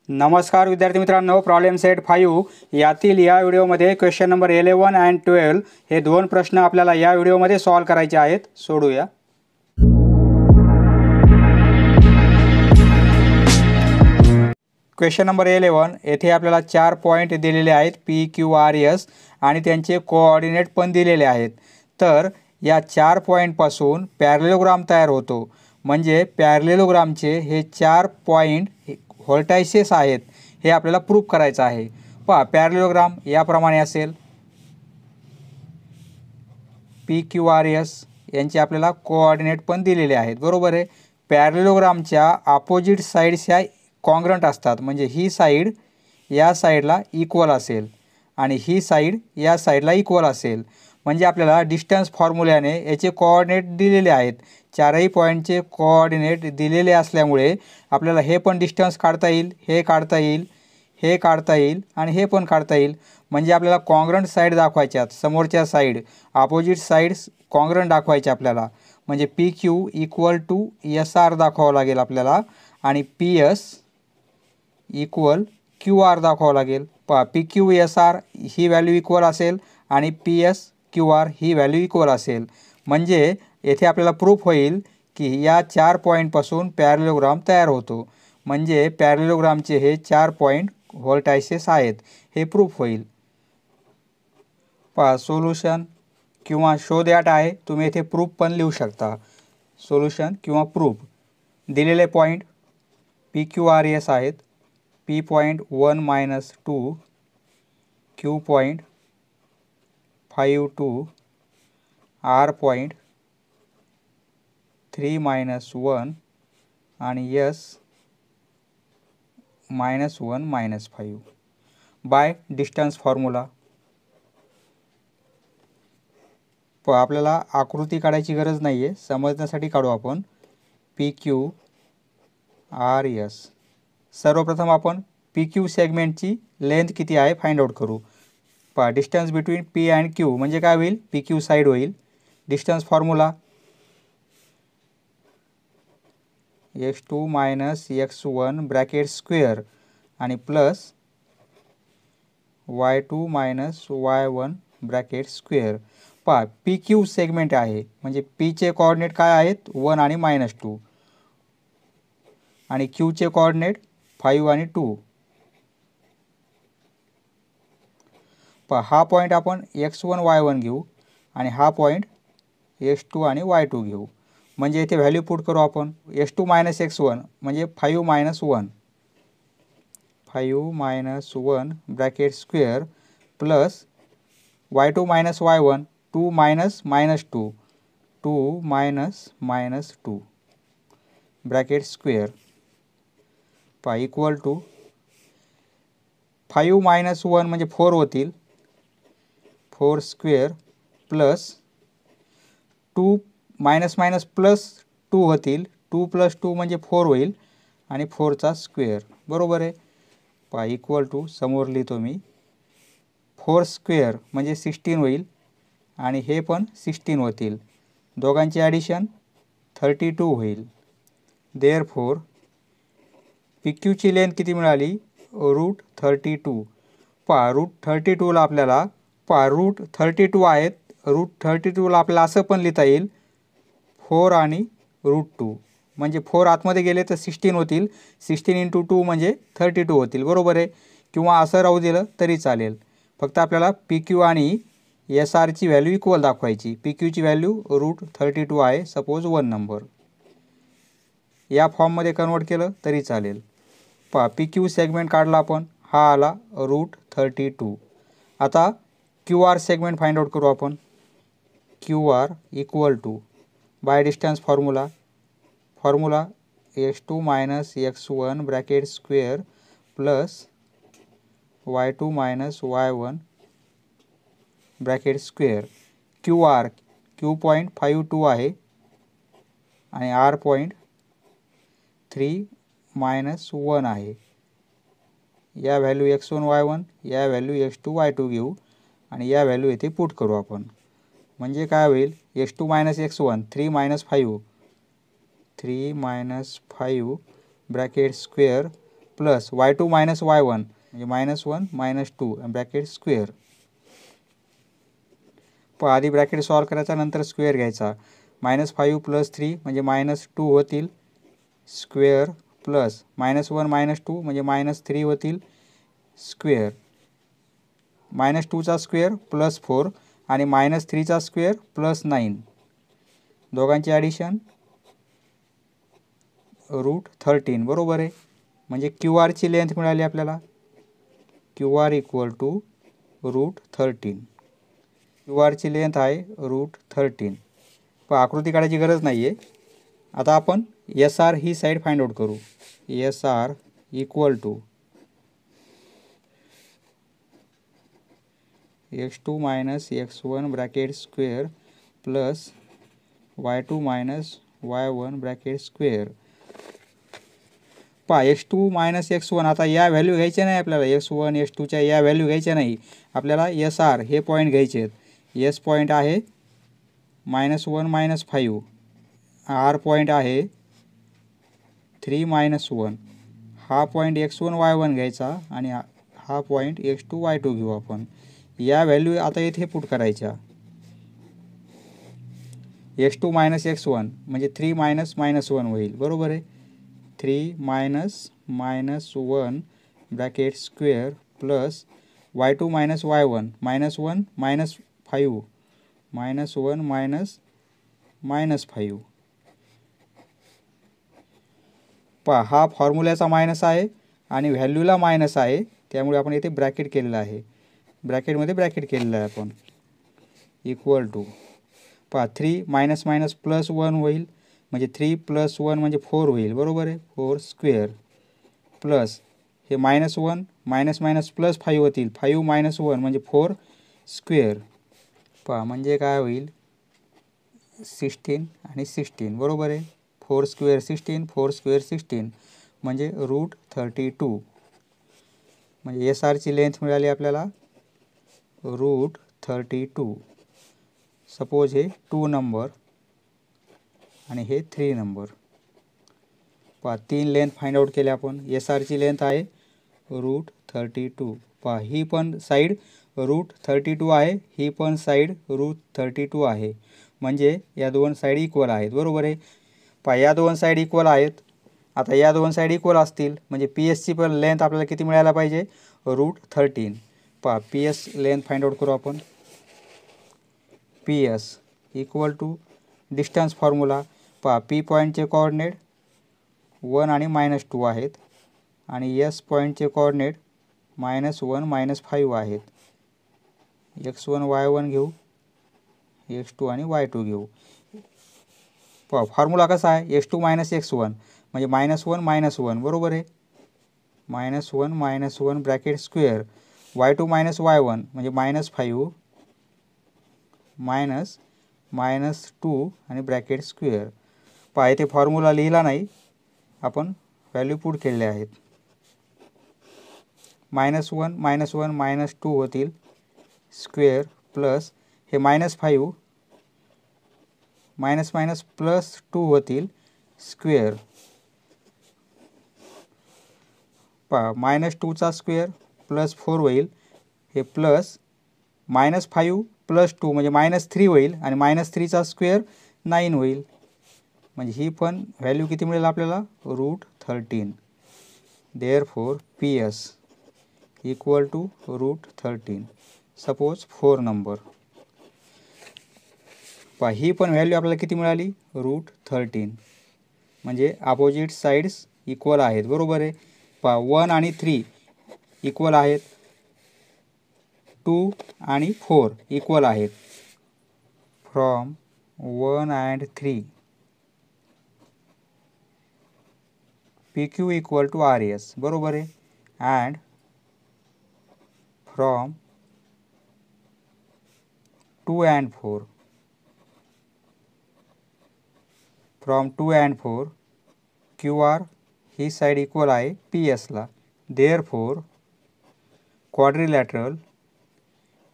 नमस्कार विद्यार्थी मित्रांनो, प्रॉब्लेम सेट 5 यातील या व्हिडिओमध्ये क्वेश्चन नंबर 11 आणि 12 हे दोन प्रश्न आपल्याला या व्हिडिओमध्ये सॉल्व करायचे आहेत. सोडूया. क्वेश्चन नंबर 11 येथे आपल्याला 4 पॉइंट दिलेले आहेत P Q R S आणि त्यांचे कोऑर्डिनेट पण दिलेले आहेत. तर या 4 पॉइंट पासून पॅरलेलोग्राम तयार होतो. म्हणजे पॅरलेलोग्रामचे हे 4 पॉइंट व्हर्टायसेस आहेत हे आपल्याला प्रूफ करायचं आहे. पहा, पॅरलेलोग्राम याप्रमाणे असेल. P Q R S यांचे आपल्याला कोऑर्डिनेट पण दिलेले आहेत. बरोबर आहे. पॅरलेलोग्रामच्या अपोजिट साइड्स ह्या कॉन्ग्रंट असतात. म्हणजे ही साइड या साइडला इक्वल असेल आणि ही साइड या साइडला इक्वल असेल. म्हणजे आपल्याला डिस्टन्स फॉर्म्युल्याने याचे कोऑर्डिनेट दिलेले आहेत. चारही पॉईंटचे कोऑर्डिनेट दिलेले असल्यामुळे आपल्याला हे पण डिस्टन्स काढता येईल, हे काढता येईल, हे काढता येईल आणि हे पण काढता येईल. म्हणजे आपल्याला कॉन्ग्रंट साईड दाखवायच्यात. समोरच्या साईड अपोजिट साईड्स कॉन्ग्रंट दाखवायचे आपल्याला. म्हणजे PQ इक्वल टू SR दाखवावं लागेल आपल्याला आणि PS इक्वल QR दाखवावं लागेल. पहा, PQ SR ही व्हॅल्यू इक्वल असेल आणि PS QR ही व्हॅल्यू इक्वल असेल. म्हणजे येथे आपल्याला प्रूफ होईल की या 4 पॉईंटपासून पॅरलेलोग्राम तयार होतो. म्हणजे पॅरलेलोग्रामचे हे 4 पॉईंट व्हर्टायसेस आहेत हे प्रूफ होईल. पहा, सोल्युशन किंवा शो दॅट आहे. तुम्ही येथे प्रूफ पण लिहू शकता. सोल्युशन किंवा प्रूफ. दिलेले point P Q R S आहेत. P point 1 - 2, Q point 5 2, R point 3 - 1 आणि S -1 - 5 बाय डिस्टन्स फॉर्म्युला. आपल्याला आकृती काढायची गरज नाही आहे, समजण्यासाठी काढू आपण. P Q R S. सर्वप्रथम आपण PQ सेगमेंटची लेंथ किती आहे फाइंड आउट करू. पहा, distance between P and Q म्हणजे काय होईल, PQ साईड होईल. Distance formula x2 - x1 bracket square आणि plus y2 - y1 bracket square. पहा, PQ सेगमेंट आहे म्हणजे P चे कोऑर्डिनेट काय आहेत, 1 आणि -2 आणि Q चे कोऑर्डिनेट 5 आणि 2. पहा, हा पॉईंट आपण x1 y1 घेऊ आणि हा पॉईंट x2 आणि y2 घेऊ. म्हणजे इथे व्हॅल्यू पुट करू आपण. x2 - x1 म्हणजे 5 - 1, 5 - 1 bracket square plus y2 - y1 2 - -2, 2 - -2 bracket square. पहा, इक्वल टू 5 - 1 म्हणजे 4 होतील, 4 स्क्वेअर प्लस 2 प्लस 2 होतील, 2 + 2 म्हणजे 4 होईल आणि 4चा स्क्वेअर. बरोबर आहे. पहा, इक्वल टू समोर लिहितो मी. 4 स्क्वेअर म्हणजे 16 होईल आणि हे पण 16 होतील. दोघांचे ॲडिशन 32 होईल. देअरफोर PQ ची लेंथ किती मिळाली, √32. पहा, √32ला आपल्याला √32 आहेत. √32ला आपल्याला असं पण लिहिता येईल 4 आणि √2 म्हणजे 4 आतमध्ये गेले तर 16 होतील, 16 × 2 म्हणजे 32 होतील. बरोबर आहे. किंवा असं राहू दिलं तरी चालेल. फक्त आपल्याला PQ आणि SR ची व्हॅल्यू इक्वल दाखवायची. PQ ची व्हॅल्यू √32 आहे, सपोज 1 नंबर. या फॉर्ममध्ये कन्वर्ट केलं तरी चालेल. पहा, PQ सेगमेंट काढला आपण, हा आला √32. आता QR सेगमेंट फाइंड आउट करू आपण. QR equal to by distance formula x2 - x1 bracket square plus y2 - y1 bracket square. Q point 5 2 आहे आणि R पॉईंट 3 - 1 आहे. या व्हॅल्यू x1 y1, या व्हॅल्यू x2 y2 घेऊ आणि या व्हॅल्यू येथे पुट करू आपण. म्हणजे काय होईल, x2 - x1 3 - 5 bracket square plus y2 minus y1 म्हणजे -1 -2 ब्रॅकेट स्क्वेअर. आधी ब्रॅकेट सॉल्व करायचा, नंतर स्क्वेअर घ्यायचा. -5 + 3 म्हणजे -2 होतील स्क्वेअर, प्लस -1 -2 म्हणजे -3 होतील स्क्वेअर. -2 चा स्क्वेअर प्लस 4 आणि -3 चा स्क्वेअर प्लस 9, दोघांची ॲडिशन √13 बरोबर आहे. म्हणजे QR लेंथ मिळाली आपल्याला. QR = √13. QR लेंथ आहे √13. आकृती काढायची गरज नाही आहे. आता आपण SR ही साईड फाइंड आउट करू. SR = x2 - x1 bracket square plus y2 - y1 bracket square. x2 - x1 आता या व्हॅल्यू घ्यायच्या नाही आपल्याला. x1 x2च्या या व्हॅल्यू घ्यायच्या नाही. आपल्याला SR हे पॉईंट घ्यायचे आहेत. S पॉईंट आहे -1 -5. R पॉईंट आहे 3 -1. हा पॉईंट x1 y1 घ्यायचा आणि हा पॉईंट x2 y2 घेऊ आपण. या व्हॅल्यू आता इथे पुट करायच्या. x2 - x1 म्हणजे 3 -1 होईल बरोबर आहे. 3 -1 bracket square plus y2 - y1 -1 -5 -1 -5. हा फॉर्म्युल्याचा मायनस आहे आणि व्हॅल्यूला मायनस आहे, त्यामुळे आपण इथे ब्रॅकेट केलेलं आहे. ब्रॅकेटमध्ये ब्रॅकेट केलेलं आहे आपण. इक्वल टू 3 -+1 होईल म्हणजे 3 + 1 म्हणजे 4 होईल बरोबर आहे. 4 स्क्वेअर प्लस हे -1 +5 होतील. 5 - 1 म्हणजे 4 स्क्वेअर. म्हणजे काय होईल 16 आणि 16 बरोबर आहे. 4 स्क्वेअर 16 4 स्क्वेअर 16 म्हणजे √32. म्हणजे SR लेंथ मिळाली आपल्याला √32. सपोज हे 2 नंबर आणि हे 3 नंबर. 3 लेंथ फाइंड आउट केले आपण. SR लेंथ आहे √32. ही पण साईड √32 आहे, ही पण साईड √32 आहे. म्हणजे या दोन साईड इक्वल आहेत बरोबर आहे. या दोन साईड इक्वल आहेत. आता या दोन साईड इक्वल असतील म्हणजे PS पण लेंथ आपल्याला किती मिळायला पाहिजे √13. PS लेंथ फाइंड आउट करू आपण. PS = distance formula. P पॉईंटचे कोऑर्डिनेट 1 आणि -2 आहेत आणि S पॉईंटचे कोऑर्डिनेट -1 -5 आहेत. x1 y1 घेऊ, x2 आणि y2 घेऊ. फॉर्म्युला कसा आहे x2 - x1 म्हणजे -1 -1 बरोबर आहे. -1 -1 ब्रॅकेट स्क्वेअर. y2 - y1 म्हणजे -5 -2 आणि ब्रॅकेट स्क्वेअर. इथे फॉर्म्युला लिहिला नाही, आपण व्हॅल्यू पुट केलेले आहेत. -1 -1 -2 होतील स्क्वेअर प्लस हे -5 +2 होतील स्क्वेअर. -2 चा स्क्वेअर प्लस 4 होईल. हे प्लस -5 + 2 म्हणजे -3 होईल आणि -3 चा स्क्वेअर 9 होईल. म्हणजे ही पण व्हॅल्यू किती मिळेल आपल्याला √13. Therefore PS = √13. Suppose 4 number. ही पण व्हॅल्यू आपल्याला किती मिळाली √13. म्हणजे अपोजिट साईड्स इक्वल आहेत बरोबर आहे. 1 आणि 3 इक्वल आहेत. 2 आणि 4 इक्वल आहेत. फ्रॉम 1 and 3 PQ = RS बरोबर आहे. And from 2 and 4 QR he side equal आहे PS ला. Therefore quadrilateral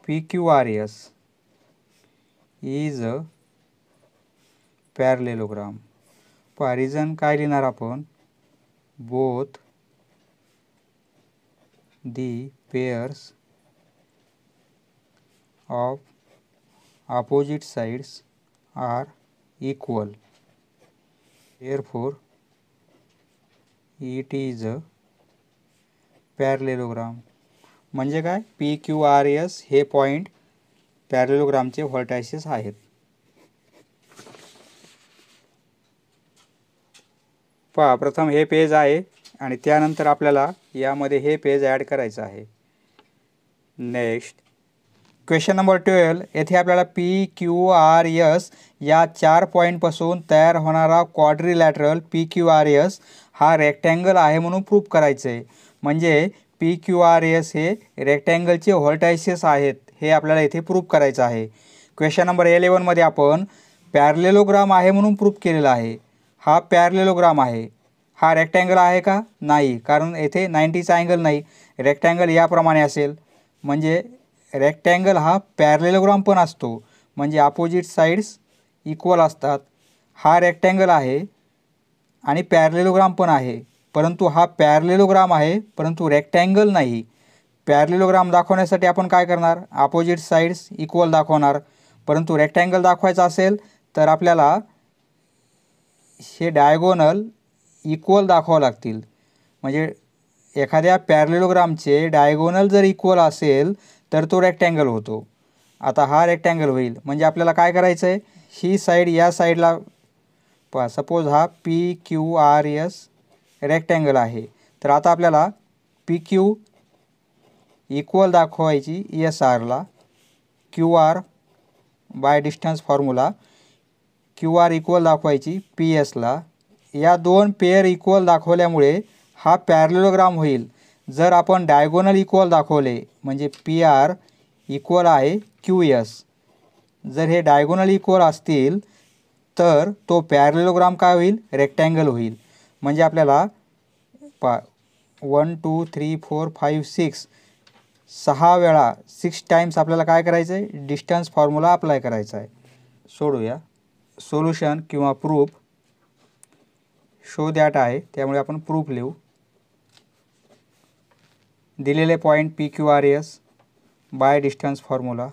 PQRS is a parallelogram. Reason काय लिहिणार आपण. Both the pairs of opposite sides are equal. Therefore, it is a parallelogram. म्हणजे काय, P Q R S हे point पॅरेलोग्रामचे vertices आहेत. पहा, प्रथम हे पेज आहे आणि त्यानंतर आपल्याला यामध्ये हे पेज ॲड करायचं आहे. Next question number 12. येथे आपल्याला पी क्यू आर एस या 4 पॉईंटपासून तयार होणारा quadrilateral P Q R S हा रेक्टँगल आहे म्हणून प्रूफ करायचं आहे. म्हणजे पी क्यू आर एस हे रेक्टँगलचे व्हर्टायसेस आहेत हे आपल्याला इथे प्रूफ करायचं आहे. क्वेश्चन नंबर 11 मध्ये आपण पॅरेलेलोग्राम आहे म्हणून प्रूफ केलेला आहे. हा पॅरेलेलोग्राम आहे. हा रेक्टँगल आहे का? नाही, कारण येथे 90चा अँगल नाही. रेक्टँगल याप्रमाणे असेल. म्हणजे रेक्टँगल हा पॅरेलेलोग्राम पण असतो, म्हणजे अपोजिट साईड्स इक्वल असतात. हा रेक्टँगल आहे आणि पॅरेलेलोग्राम पण आहे, परंतु हा पॅरेलेलोग्राम आहे परंतु रेक्टँगल नाही. पॅरेलेलोग्राम दाखवण्यासाठी आपण काय करणार, अपोजिट साईड्स इक्वल दाखवणार. परंतु रेक्टँगल दाखवायचा असेल तर आपल्याला हे डायगोनल इक्वल दाखवावं लागतील. म्हणजे एखाद्या पॅरेलेलोग्रामचे डायगोनल जर इक्वल असेल तर तो रेक्टँगल होतो. आता हा रेक्टँगल होईल. म्हणजे आपल्याला काय करायचं आहे, ही साईड या साईडला पहा. सपोज हा P Q R S rectangle आहे, तर आता आपल्याला पी क्यू इक्वल दाखवायची एस आरला, Q R by distance formula Q R equal दाखवायची पी एसला. या दोन पेअर इक्वल दाखवल्यामुळे हा पॅरेलेलोग्राम होईल. जर आपण डायगोनल इक्वल दाखवले म्हणजे पी आर इक्वल आहे क्यू एस, जर हे डायगोनल इक्वल असतील तर तो पॅरेलेलोग्राम काय होईल, रेक्टँगल होईल. म्हणजे आपल्याला 1 2 3 4 5 6 6 वेळा 6 टाइम्स आपल्याला काय करायचं आहे, डिस्टन्स फॉर्म्युला अप्लाय करायचा आहे. सोडूया. सोल्युशन किंवा प्रूफ शो दॅट आहे, त्यामुळे आपण प्रूफ लिहू. दिलेले point P Q R S by distance formula.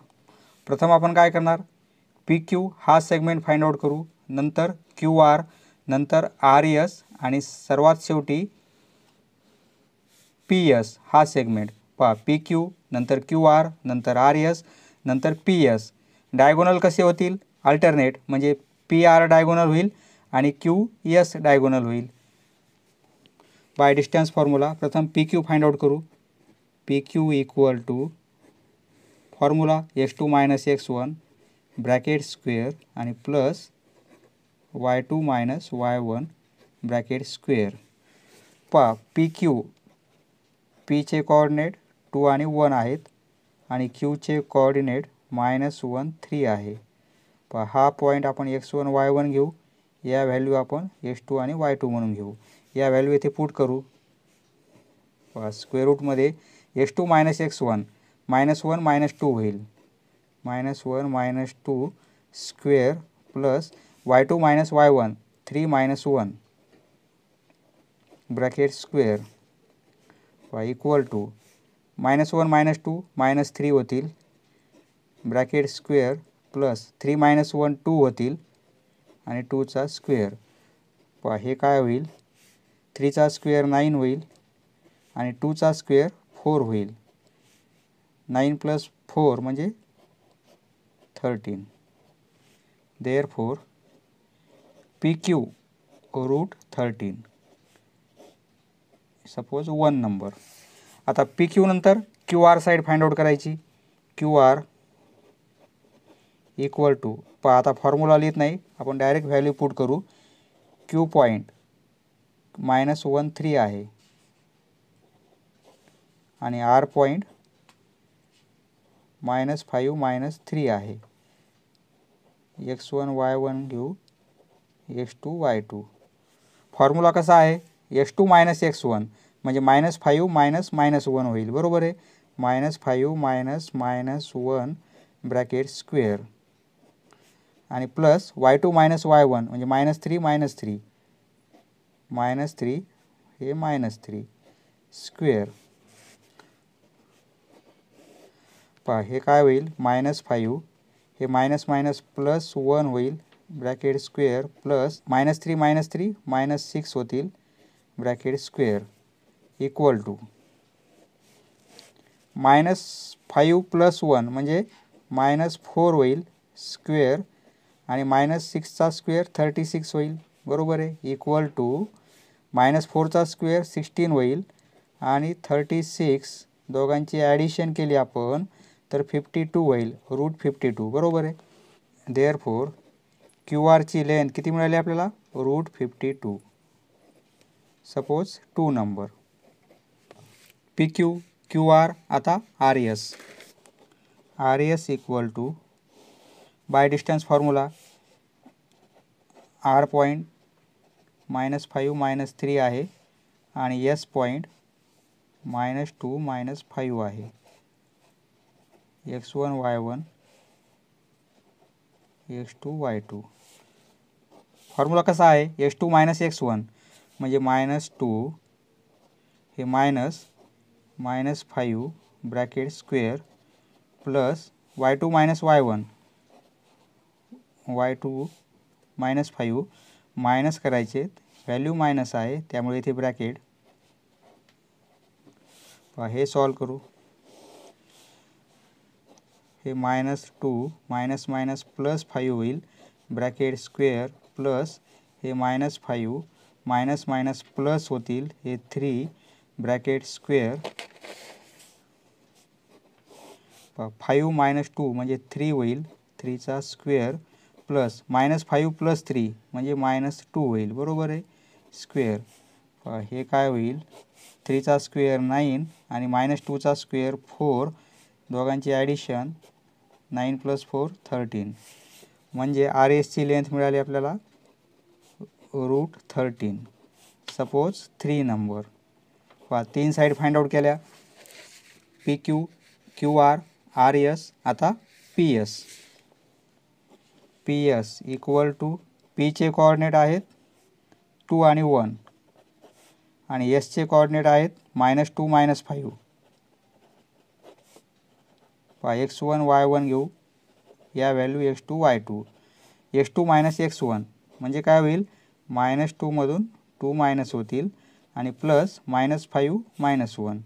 प्रथम आपण काय करणार, पी क्यू हा सेगमेंट फाइंड आउट करू, नंतर क्यू आर, नंतर आर एस आणि सर्वात शेवटी पी एस हा सेगमेंट. पहा, पी क्यू नंतर क्यू आर नंतर आर एस नंतर पी एस. डायगोनल कसे होतील, अल्टरनेट. म्हणजे पी आर डायगोनल होईल आणि क्यू एस डायगोनल होईल. बाय डिस्टन्स फॉर्म्युला प्रथम पी क्यू फाइंड आउट करू. P Q equal to formula x2 minus x1 bracket square आणि plus y2 minus y1 bracket square. पहा, पी क्यू, पीचे coordinate 2 आणि 1 आहेत आणि क्यूचे कोऑर्डिनेट -1 3 आहे. पहा, हा पॉईंट आपण x1 y1 घेऊ, या व्हॅल्यू आपण x2 आणि y2 म्हणून घेऊ. या व्हॅल्यू येथे पुट करू. पहा, स्क्वेअर रूटमध्ये x2 मायनस x1 -1 -2 होईल. -1 -2 square plus y2 minus y1 3 -1 bracket square equal to -1 -2 -3 होतील ब्रॅकेट स्क्वेअर प्लस 3 -1 2 होतील आणि 2चा स्क्वेअर. पहा, हे काय होईल, 3चा स्क्वेअर 9 होईल आणि 2चा स्क्वेअर 4 होईल. 9 + 4 म्हणजे 13. Therefore P Q √13 suppose 1 number. आता पी क्यू नंतर Q R side find out करायची. क्यू आर इक्वल टू, पहा आता फॉर्म्युला लिहित नाही, आपण डायरेक्ट व्हॅल्यू पुट करू. क्यू पॉईंट -1 3 आहे आणि आर पॉईंट -5 -3 आहे. x1 y1 घेऊ, x2 y2. फॉर्म्युला कसा आहे, x2 मायनस x1 म्हणजे -5 -1 होईल, बरोबर आहे. -5 -1 ब्रॅकेट स्क्वेअर आणि प्लस y2 मायनस y1 म्हणजे -3 -3 -3 हे -3 स्क्वेअर. पहा हे काय होईल -5 हे मायनस मायनस प्लस 1 होईल ब्रॅकेट स्क्वेअर प्लस -3 -6 होतील ब्रॅकेट स्क्वेअर इक्वल टू -5 + 1 म्हणजे -4 होईल स्क्वेअर आणि -6चा स्क्वेअर 36 होईल बरोबर आहे इक्वल टू -4चा स्क्वेअर 16 होईल आणि 36 दोघांची ॲडिशन केली आपण तर 52 होईल √52 बरोबर आहे देअरफॉर QR ची लेंथ किती मिळाली आपल्याला √52 सपोज 2 नंबर PQ QR आता RS equal to by distance formula R point -5 -3 आहे आणि S पॉईंट -2 -5 आहे x1 y1 x2 y2 formula कसा आहे x2 - x1 म्हणजे -2 हे -5 bracket square plus y2 - y1 y2 -5 minus करायचे व्हॅल्यू मायनस आहे त्यामुळे इथे ब्रॅकेट हे सॉल्व करू हे -2 मायनस मायनस प्लस 5 होईल ब्रॅकेट स्क्वेअर प्लस हे -5 मायनस मायनस प्लस होतील हे 3 ब्रॅकेट स्क्वेअर 5 - 2 म्हणजे 3 होईल 3चा स्क्वेअर प्लस -5 + 3 म्हणजे -2 होईल बरोबर आहे स्क्वेअर हे काय होईल 3चा स्क्वेअर 9 आणि -2चा स्क्वेअर 4 दोघांची ॲडिशन 9 + 4 13 म्हणजे RS ची लेंथ मिळाली आपल्याला √13 suppose 3 number 3 side find out केल्या PQ QR RS आता PS इक्वल टू P चे कोऑर्डिनेट आहेत 2 आणि 1 आणि S चे कोऑर्डिनेट आहेत -2 -5 x1 y1 घेऊ या value x2 y2 x2 - x1 म्हणजे काय होईल -2 मधून 2 मायनस होतील आणि प्लस -5 -1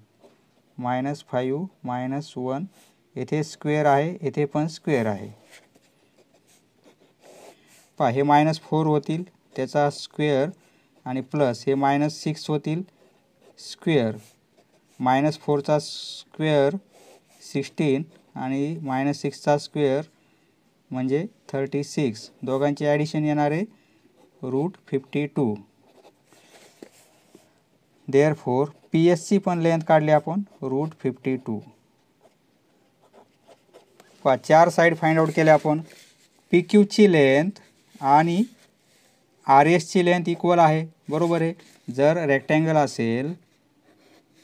-5 -1 येथे स्क्वेअर आहे येथे पण स्क्वेअर आहे हे -4 होतील त्याचा स्क्वेअर आणि प्लस हे -6 होतील स्क्वेअर -4चा स्क्वेअर 16 आणि -6चा स्क्वेअर म्हणजे 36 दोघांची ॲडिशन येणार आहे √52 देअरफॉर PS ची पण लेंथ काढली आपण √52 4 साईड फाइंड आउट केले आपण PQ ची लेंथ आणि RS ची लेंथ इक्वल आहे बरोबर आहे जर रेक्टँगल असेल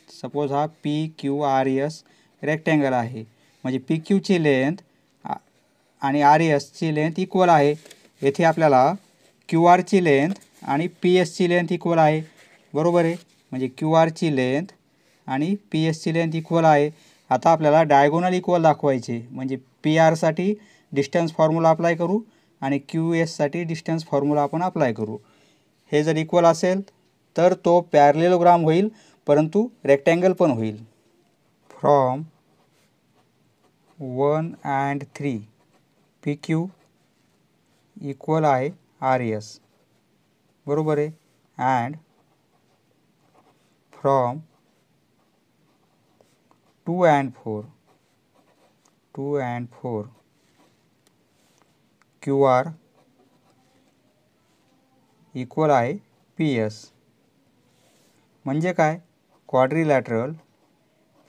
सपोज हा PQRS रेक्टँगल आहे म्हणजे PQ ची लेंथ आणि RS ची लेंथ इक्वल आहे येथे आपल्याला QR ची लेंथ आणि PS ची लेंथ इक्वल आहे बरोबर आहे म्हणजे QR ची लेंथ आणि PS ची लेंथ इक्वल आहे आता आपल्याला डायगोनल इक्वल दाखवायचे म्हणजे PR साठी डिस्टन्स फॉर्म्युला अप्लाय करू आणि QS साठी डिस्टन्स फॉर्म्युला आपण अप्लाय करू हे जर इक्वल असेल तर तो पॅरलेलोग्राम होईल परंतु रेक्टँगल पण होईल फ्रॉम 1 and 3 PQ इक्वल आहे RS बरोबर आहे and from 2 and 4 QR equal आहे PS म्हणजे काय quadrilateral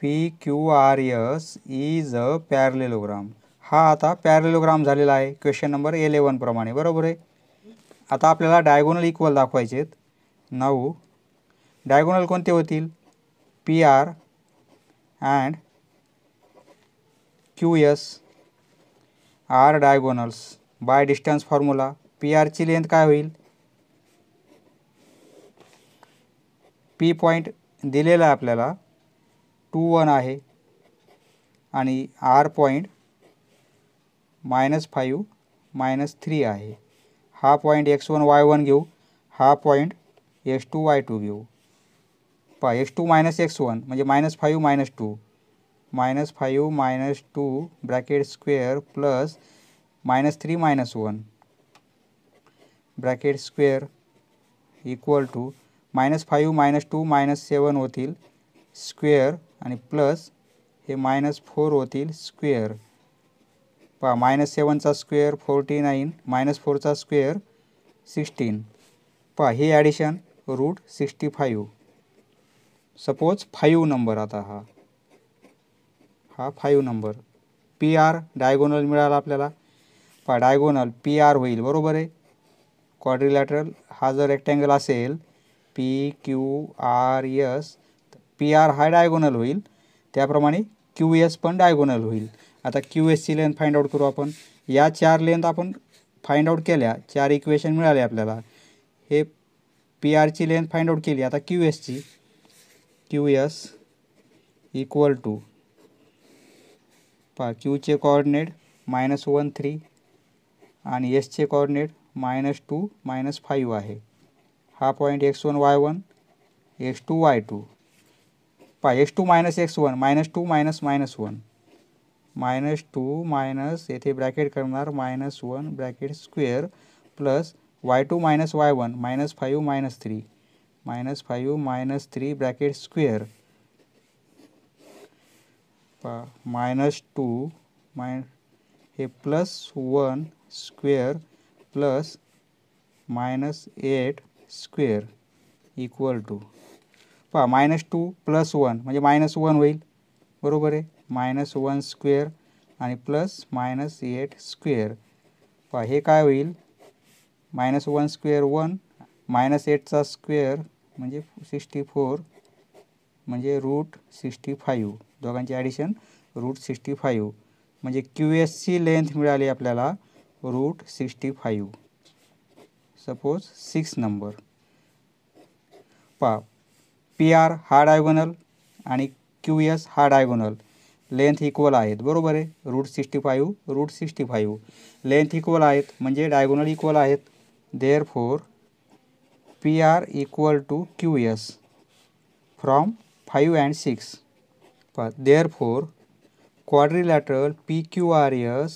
PQRS is a parallelogram हा आता पॅरलेलोग्राम झालेला आहे क्वेश्चन नंबर 11 प्रमाणे बरोबर आहे आता आपल्याला डायगोनल इक्वल दाखवायचे आहेत नाऊ डायगोनल कोणते होतील PR and QS are diagonals by distance formula PR ची लेंथ काय होईल P पॉईंट दिलेला आहे आपल्याला 2 1 आहे आणि आर पॉईंट -5 -3 आहे. हा पॉईंट x1 y1 घेऊ, हा पॉईंट x2 y2 घेऊ. पहा x2 - x1 म्हणजे -5 -2 -5 -2 bracket square plus -3 -1 bracket square equal to -5 -2 -7 होतील स्क्वेअर आणि प्लस हे -4 होतील स्क्वेअर. पहा -7चा स्क्वेअर 49 -4चा स्क्वेअर 16. पहा हे ॲडिशन √65. Suppose 5 number. आता हा 5 नंबर. पी आर डायगोनल मिळाला आपल्याला. पहा डायगोनल पी आर होईल बरोबर आहे. क्वाड्रिलॅटरल हा जर रेक्टँगल असेल P Q R S, P R हा डायगोनल होईल, त्याप्रमाणे क्यू एस पण डायगोनल होईल. आता क्यू एसची लेंथ फाइंड आउट करू आपण. या 4 लेंथ आपण फाइंड आउट केल्या, 4 इक्वेशन मिळाले आपल्याला. हे पी आरची लेंथ फाइंड आउट केली. आता क्यू एसची, क्यू एस इक्वल टू पहा क्यूचे कोऑर्डिनेट -1 3 आणि एसचे कोऑर्डिनेट -2 -5 आहे. हा point x1 y1 x2 y2. पहा x2 - x1 -2 -1 -2 येथे ब्रॅकेट करणार -1 bracket square plus y2 - y1 -5 -3 -5 -3 bracket square. पहा -2 हे +1 square plus -8 square equal to पहा -2 + 1 म्हणजे -1 होईल बरोबर आहे. -1 स्क्वेअर आणि प्लस -8 स्क्वेअर. पहा हे काय होईल, -1 स्क्वेअर 1 -8चा स्क्वेअर म्हणजे 64 म्हणजे √65. दोघांची ॲडिशन √65 म्हणजे क्यू एसची लेंथ मिळाली आपल्याला √65. Suppose 6 number. पहा पी आर हा डायगोनल आणि क्यू एस हा डायगोनल, लेंथ इक्वल आहेत बरोबर आहे. √65 √65 लेंथ इक्वल आहेत म्हणजे डायगोनल इक्वल आहेत. Therefore P R equal to Q S from 5 and 6. पहा therefore quadrilateral PQRS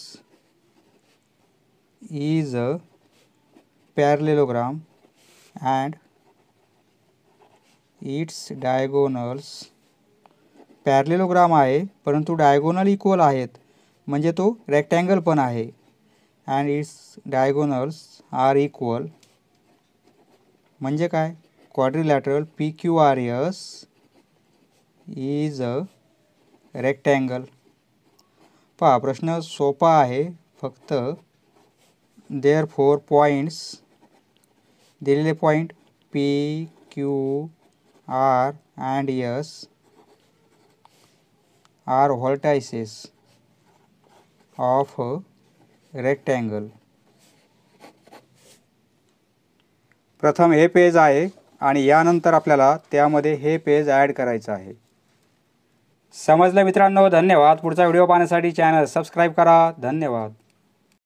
is a parallelogram and its diagonals. Parallelogram आहे परंतु डायगोनल इक्वल आहेत म्हणजे तो रेक्टँगल पण आहे. And its diagonals are equal म्हणजे काय, quadrilateral PQRS is a rectangle. पहा प्रश्न सोपा आहे, फक्त देअरफॉर पॉईंट्स दिलेले point P Q R and S are vertices of rectangle. प्रथम हे पेज आहे आणि यानंतर आपल्याला त्यामध्ये हे पेज ॲड करायचं आहे. समजलं मित्रांनो? धन्यवाद. पुढचा व्हिडिओ पाहण्यासाठी चॅनल सबस्क्राईब करा. धन्यवाद.